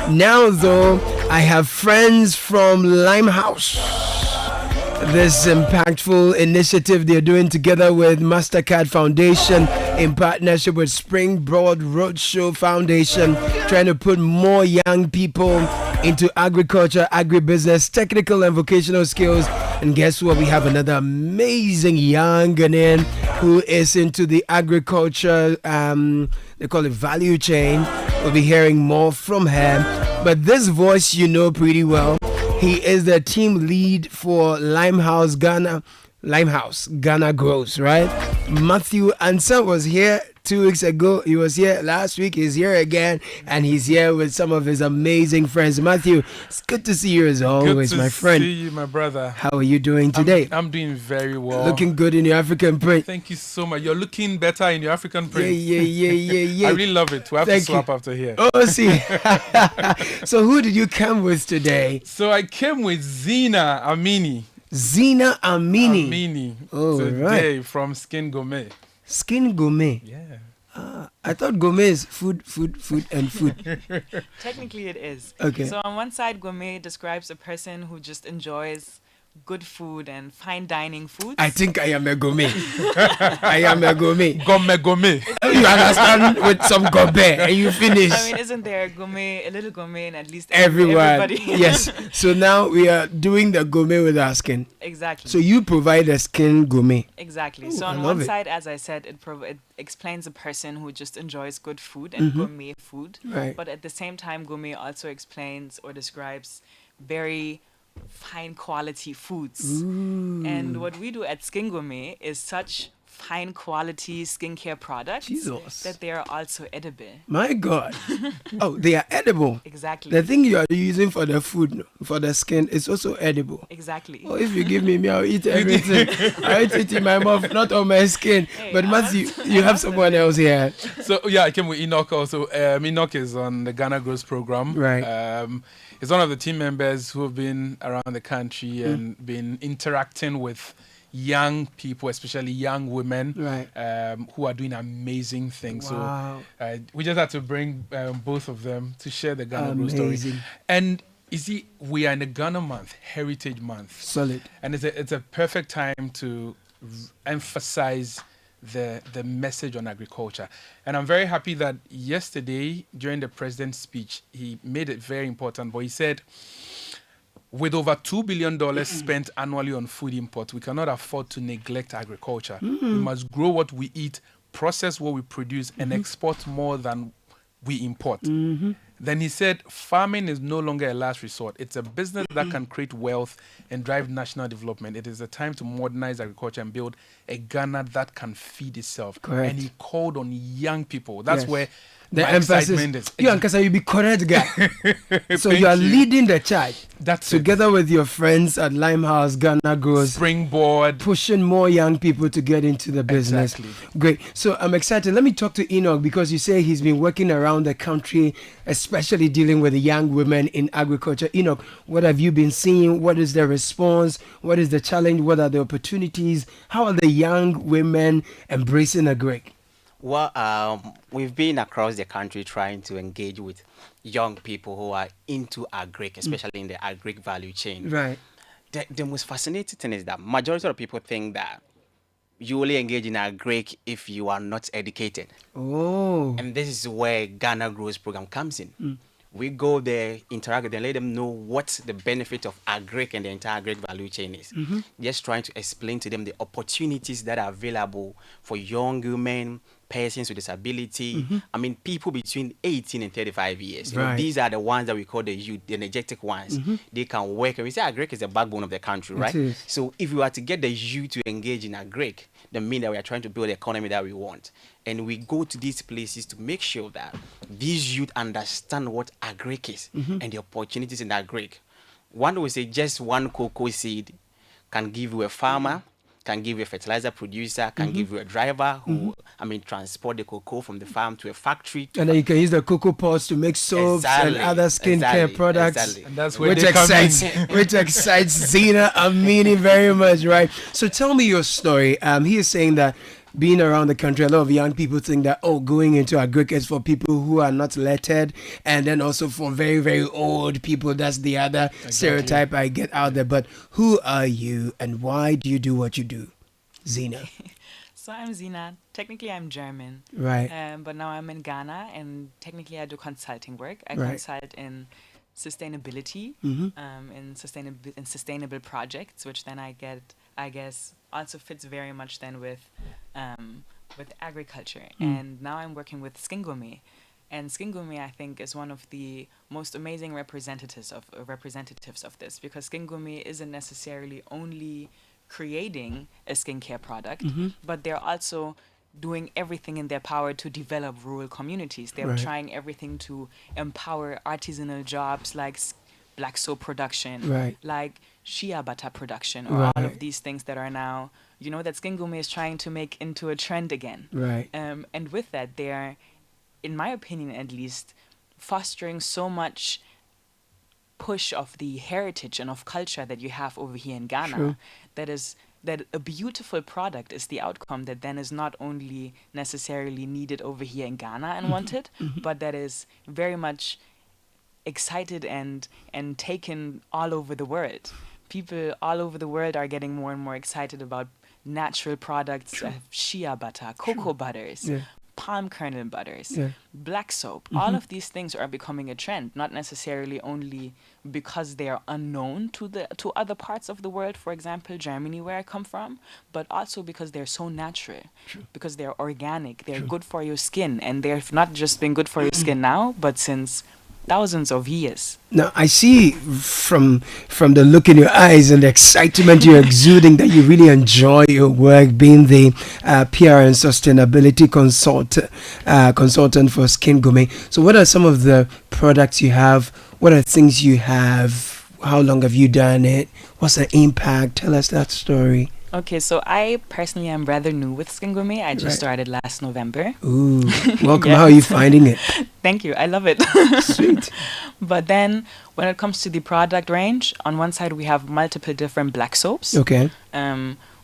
Now, though, I have friends from Limehouse. This impactful initiative they're doing together with MasterCard Foundation in partnership with Springboard Roadshow Foundation, trying to put more young people into agriculture, agribusiness, technical and vocational skills. And guess what? We have another amazing young Ghanaian who is into the agriculture, they call it value chain. We'll be hearing more from him. But this voice you know pretty well. He is the team lead for Limehouse Ghana Grows, right? Matthew Ansa was here 2 weeks ago. He was here last week. He's here again, and he's here with some of his amazing friends. Matthew, it's good to see you as always, my friend. Good to see you, my brother. How are you doing today? I'm doing very well. Looking good in your African print. Thank you so much. You're looking better in your African print. Yeah. I really love it. We have to swap after here. Oh, see. So who did you come with today? So I came with Zeena Amini. Zeena Amini. Today from Skin Gourmet. Skin Gourmet. Yeah. I thought gourmet is food, and food. Technically, it is. Okay. So on one side, gourmet describes a person who just enjoys good food and fine dining foods. I think I am a gourmet. I am a gourmet. Gourmet. You understand with some gourmet and you finish. I mean, isn't there a little gourmet in at least Everyone. everybody? Yes. So now we are doing the gourmet with our skin. Exactly. So you provide a skin gourmet. Exactly. Ooh, so I on love one it. side, as I said, it explains a person who just enjoys good food and gourmet food. Right. But at the same time, gourmet also explains or describes very fine quality foods. And what we do at Skin Gourmet is such fine quality skincare products Jesus. that they are also edible. My God. Oh, they are edible. Exactly. The thing you are using for the food, for the skin, is also edible. Exactly. Oh, if you give me, I'll eat everything. I'll eat it in my mouth, not on my skin. Hey, But Matthew, you have someone else here. So yeah, I came with Enoch also. Enoch is on the Ghana Grows program. Right. He's one of the team members who have been around the country and been interacting with young people, especially young women, who are doing amazing things. Wow. So we just had to bring both of them to share the Ghana Grows story. And you see, we are in the Ghana month, Heritage Month. Solid. And it's a perfect time to emphasize the message on agriculture. And I'm very happy that yesterday, during the president's speech, he made it very important. But he said, with over $2 billion spent annually on food import, we cannot afford to neglect agriculture. We must grow what we eat, process what we produce, and export more than we import. Then he said, farming is no longer a last resort. It's a business that can create wealth and drive national development. It is a time to modernize agriculture and build a Ghana that can feed itself. Correct. And he called on young people. That's where the my emphasis excitement is. You, Ankasa, you be correct guy. So Thank you are you. leading the charge. That's together with your friends at Limehouse Ghana Grows, Springboard, pushing more young people to get into the business. Exactly. Great. So I'm excited. Let me talk to Enoch, because you say he's been working around the country, especially dealing with the young women in agriculture. Enoch, what have you been seeing? What is the response? What is the challenge? What are the opportunities? How are the young women embracing agric? Well, we've been across the country trying to engage with young people who are into agric, especially in the agric value chain. Right. The most fascinating thing is that majority of people think that you only engage in agric if you are not educated. Oh. And this is where Ghana Grows program comes in. We go there, interact with them, let them know what the benefit of agric and the entire agric value chain is. Just trying to explain to them the opportunities that are available for young women, persons with disability. I mean, people between 18 and 35 years. You know, these are the ones that we call the youth, the energetic ones. They can work. And we say agric is the backbone of the country, right? So if we were to get the youth to engage in agric, that means that we are trying to build the economy that we want. And we go to these places to make sure that these youth understand what agric is and the opportunities in agric. One would say just one cocoa seed can give you a farmer, can give you a fertilizer producer, can give you a driver who, transport the cocoa from the farm to a factory. And then you can use the cocoa pods to make soaps and other skincare products. And that's where which they come in. excites Zeena Amini very much, right? So tell me your story. He is saying that being around the country, a lot of young people think that, going into agric is for people who are not lettered, and then also for very, very old people. That's the other stereotype I get out there. But who are you, and why do you do what you do, Zeena? So I'm Zeena. Technically, I'm German. Right. But now I'm in Ghana, and technically I do consulting work. I Right. consult in sustainability, in sustainable projects, which then I guess, also fits very much then with agriculture. And now I'm working with Skin Gourmet. And Skin Gourmet, I think, is one of the most amazing representatives of this, because Skin Gourmet isn't necessarily only creating a skincare product, but they're also doing everything in their power to develop rural communities. They're Right. trying everything to empower artisanal jobs like black soap production, Right. like shea butter production, or all Right. of these things that are now, that Skin Gourmet is trying to make into a trend again. Right. And with that, they're, in my opinion at least, fostering so much push of the heritage and of culture that you have over here in Ghana. True. That a beautiful product is the outcome that then is not only necessarily needed over here in Ghana and wanted, but that is very much excited and taken all over the world. People all over the world are getting more and more excited about natural products, shea butter, cocoa butters, Yeah. palm kernel butters, Yeah. black soap. All of these things are becoming a trend, not necessarily only because they are unknown to other parts of the world, for example, Germany, where I come from, but also because they're so natural, because they're organic, they're good for your skin, and they've not just been good for your skin now, but since thousands of years. Now, I see from the look in your eyes and the excitement you're exuding that you really enjoy your work, being the PR and sustainability consultant for Skin Gourmet. So what are some of the products you have? What are things you have? How long have you done it? What's the impact? Tell us that story. Okay, so I personally am rather new with Skin Gourmet. I just Right. started last November. Ooh, welcome. Yes. How are you finding it? Thank you, I love it. Sweet. But then when it comes to the product range, on one side we have multiple different black soaps, Okay.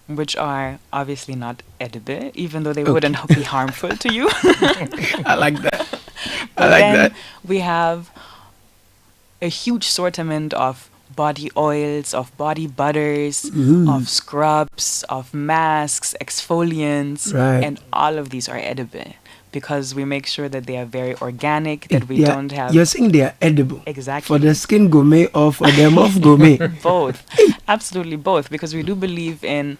which are obviously not edible, even though they Okay. wouldn't be harmful to you. I like that. I But like then that. we have a huge assortment of body oils, of body butters, of scrubs, of masks, exfoliants, Right. and all of these are edible because we make sure that they are very organic, that we Yeah, don't have You're saying they are edible. Exactly. For the Skin Gourmet or for the Muff Gourmet? both. Absolutely both, because we do believe in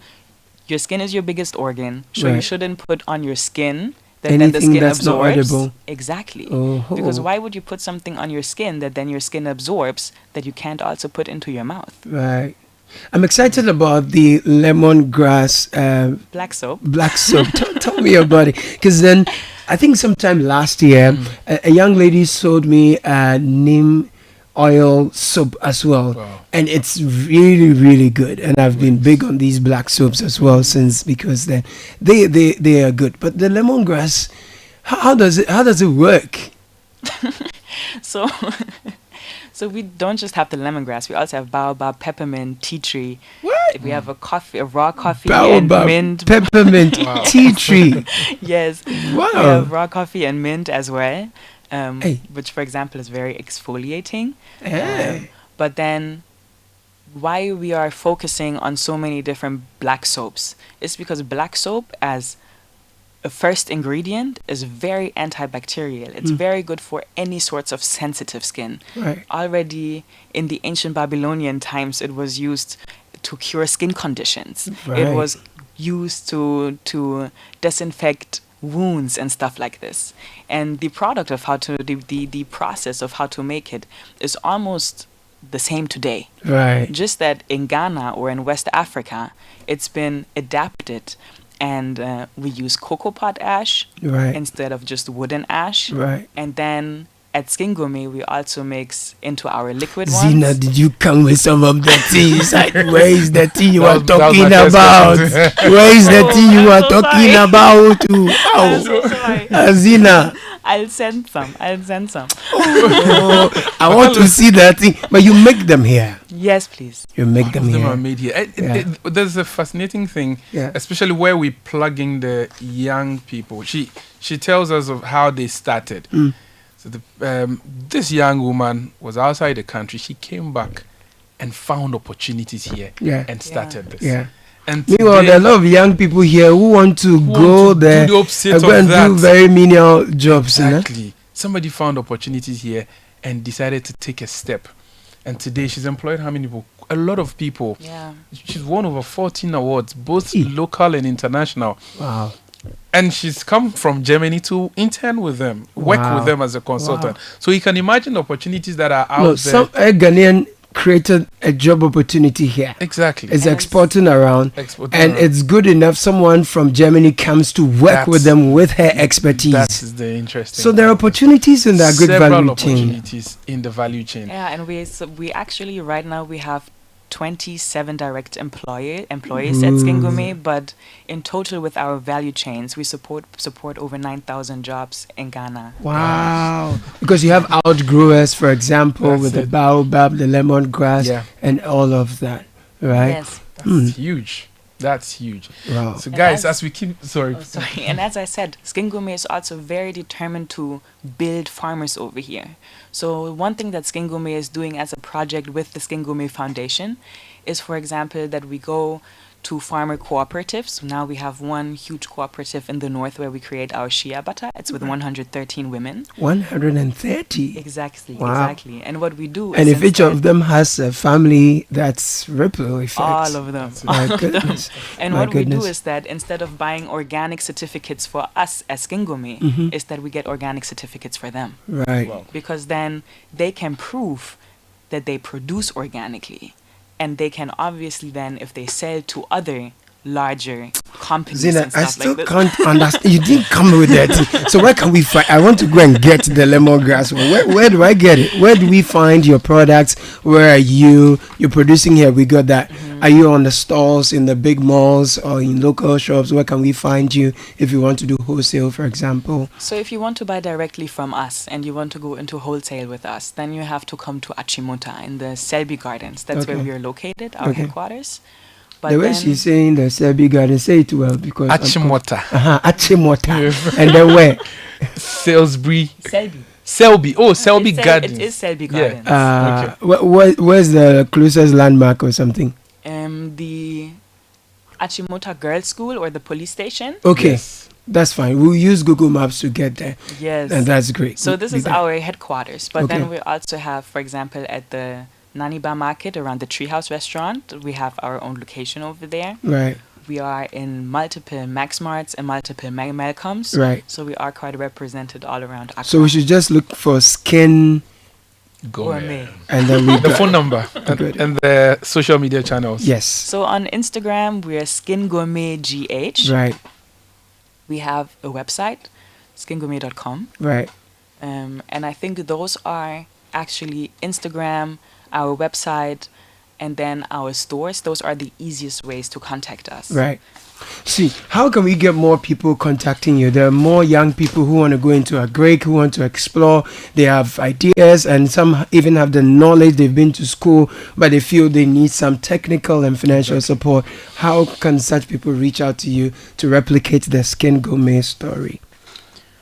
your skin is your biggest organ, so you Right. shouldn't put on your skin that then the Anything skin that's not absorbs. edible. Exactly. Oh. Because why would you put something on your skin that then your skin absorbs that you can't also put into your mouth? Right. I'm excited about the lemongrass Black soap. black soap. Tell me about it. Because then, I think sometime last year, a young lady sold me neem oil soap as well. Wow. And it's really, really good. And I've been big on these black soaps as well since, because they are good. But the lemongrass, how does it work? So so we don't just have the lemongrass, we also have baobab, peppermint, tea tree. What? We have a raw coffee Baobab, and mint. peppermint, tea tree. Yes. Wow. We have raw coffee and mint as well. Hey. Which for example is very exfoliating. Hey. But then why we are focusing on so many different black soaps is because black soap as a first ingredient is very antibacterial. It's very good for any sorts of sensitive skin. Right. Already in the ancient Babylonian times, it was used to cure skin conditions. Right. It was used to disinfect wounds and stuff like this. And the product of the process of how to make it is almost the same today. Right. Just that in Ghana or in West Africa, it's been adapted, and we use cocoa pot ash Right. instead of just wooden ash. Right. And then at Skin Gourmet, we also mix into our liquid ones. Zena, did you come with some of the tea? It's like, where is the tea you are That was my talking first about? question. Where is the Oh, tea you I'm are so talking sorry. about? I'm Ow. so sorry. Zena, I'll send some. oh, I want to see that thing. But you make them here. Yes, please. You make All them of them here. are made here. There's a fascinating thing, Yeah. especially where we plug in the young people. She tells us of how they started. So this young woman was outside the country. She came back and found opportunities here Yeah. and started this. Yeah. And Meanwhile, today- there are a lot of young people here who want to go want to there do the opposite and go of and that. do very menial jobs. You know? Exactly. Somebody found opportunities here and decided to take a step. And today she's employed how many people? A lot of people. Yeah. She's won over 14 awards, both Eh. local and international. Wow. And she's come from Germany to intern with them, work Wow. with them as a consultant. So you can imagine opportunities that are out No, there. some Ghanaian created a job opportunity here. Exactly. It's And exporting around. Exporting And around. it's good enough someone from Germany comes to work with That's- them with her expertise. That is the interesting. So there are thing. opportunities in the agri Several value chain. opportunities in the value chain. Yeah, and we actually right now we have 27 direct employees at Skin Gourmet, but in total with our value chains, we support over 9,000 jobs in Ghana. Wow. Because you have outgrowers, for example, That's with the it. baobab, the lemongrass, Yeah, and all of that, right? Yes. that's huge. That's huge. Wow. So And guys, as- as we keep sorry. Oh, sorry. And as I said, Skin Gourmet is also very determined to build farmers over here. So one thing that Skin Gourmet is doing as a project with the Skin Gourmet Foundation is, for example, that we go to farmer cooperatives. Now we have one huge cooperative in the north where we create our shea butter. It's with 113 women. 130. Exactly, Wow. exactly. And what we do And is if each of them has a family, that's ripple effects. all of them. My goodness. And My what we do goodness. is that instead of buying organic certificates for us as Skin Gourmet, Mhm. is that we get organic certificates for them. Right. Wow. Because then they can prove that they produce organically. And they can obviously then, if they sell to other larger companies Zena, and I stuff still like this. can't understand. You didn't come with that. So where can we find? I want to go and get the lemongrass one. Where do I get it? Where do we find your products? Where are you? You're producing here. We got that. Are you on the stalls in the big malls or in local shops? Where can we find you if you want to do wholesale, for example? So if you want to buy directly from us and you want to go into wholesale with us, then you have to come to Achimota in the Selby Gardens. That's where Okay. we are located, our Okay. headquarters. But The way then she's saying the Selby Garden, say it well because Achimota, Achimota. And then where? Salisbury, Selby. Selby. Oh, Selby It's Gardens. It is Selby Yeah. Gardens. Where's the closest landmark or something? The Achimota Girls' School or the police station. Okay, Yes. that's fine. We'll use Google Maps to get there, Yes. and that's great. So this Be is there. our headquarters, but Okay. then we also have, for example, at the Naniba Market around the Treehouse Restaurant, we have our own location over there. Right, We are in multiple Max Marts and multiple Malcolms, right. so we are quite represented all around Accra. So we should just look for Skin, Gourmet. and then we The got, phone number Good. and the social media channels. yes, So on Instagram, we are Skin Gourmet GH. right, We have a website, skingourmet.com. right. And I think those are actually Instagram, our website, and then our stores. Those are the easiest ways to contact us. Right. See, how can we get more people contacting you? There are more young people who want to go into agric, who want to explore. They have ideas, and some even have the knowledge. They've been to school, but they feel they need some technical and financial support. How can such people reach out to you to replicate the Skin Gourmet story?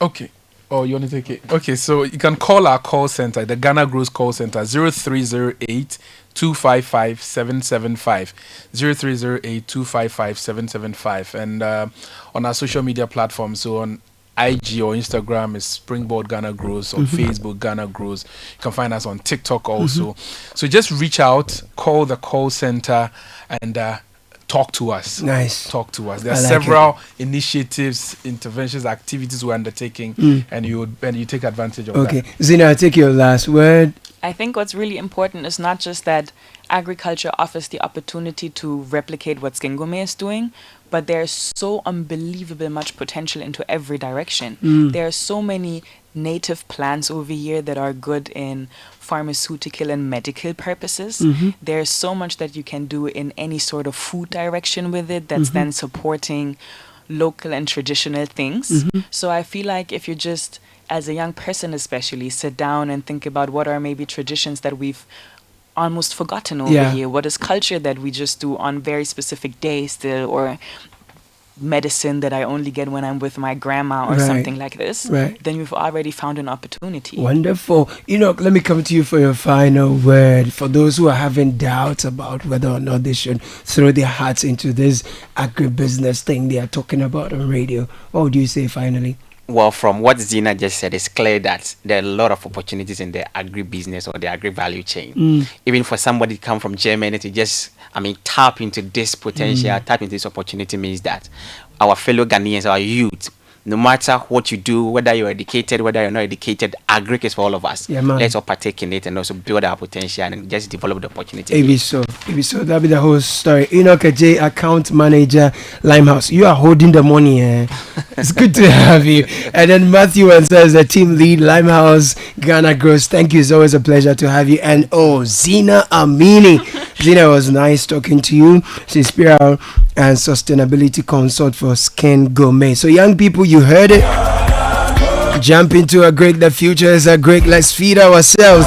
Okay. Oh, you want to take it? Okay, so you can call our call center, the Ghana Grows call center, 0308 255 775. 0308 255 775. And on our social media platforms, so on IG or Instagram is Springboard Ghana Grows, on Facebook Ghana Grows. You can find us on TikTok also. So just reach out, call the call center, and talk to us. Nice. Talk to us. There I are like several initiatives, interventions, activities we're undertaking, and you take advantage of Okay. that. Zena, I'll take your last word. I think what's really important is not just that agriculture offers the opportunity to replicate what Skin Gourmet is doing, but there's so unbelievable much potential into every direction. There are so many native plants over here that are good in pharmaceutical and medical purposes. There's so much that you can do in any sort of food direction with it that's then supporting local and traditional things. So I feel like if you just, as a young person especially, sit down and think about what are maybe traditions that we've almost forgotten over Yeah. here? What is culture that we just do on very specific days still, or medicine that I only get when I'm with my grandma or Right. something like this? Right. Then we've already found an opportunity. Wonderful. Enoch, let me come to you for your final word. For those who are having doubts about whether or not they should throw their hearts into this agribusiness thing they are talking about on radio, what would you say finally? Well, from what Zeena just said, it's clear that there are a lot of opportunities in the agri-business or the agri-value chain. Even for somebody to come from Germany to just, tap into this potential, tap into this opportunity means that our fellow Ghanaians, our youth, no matter what you do, whether you're educated, whether you're not educated, agri is for all of us. Yeah, man. Let's all partake in it and also build our potential and just develop the opportunity. Maybe so. That'll be the whole story. Enoch J, account manager, Limehouse. You are holding the money. It's good to have you. And then Matthew and says the team lead, Limehouse, Ghana Grows. Thank you. It's always a pleasure to have you. And Zeena Amini. Zeena, was nice talking to you. She's PR and sustainability consult for Skin Gourmet. So young people, you heard it. Jump into a great, the future is a great. Let's feed ourselves.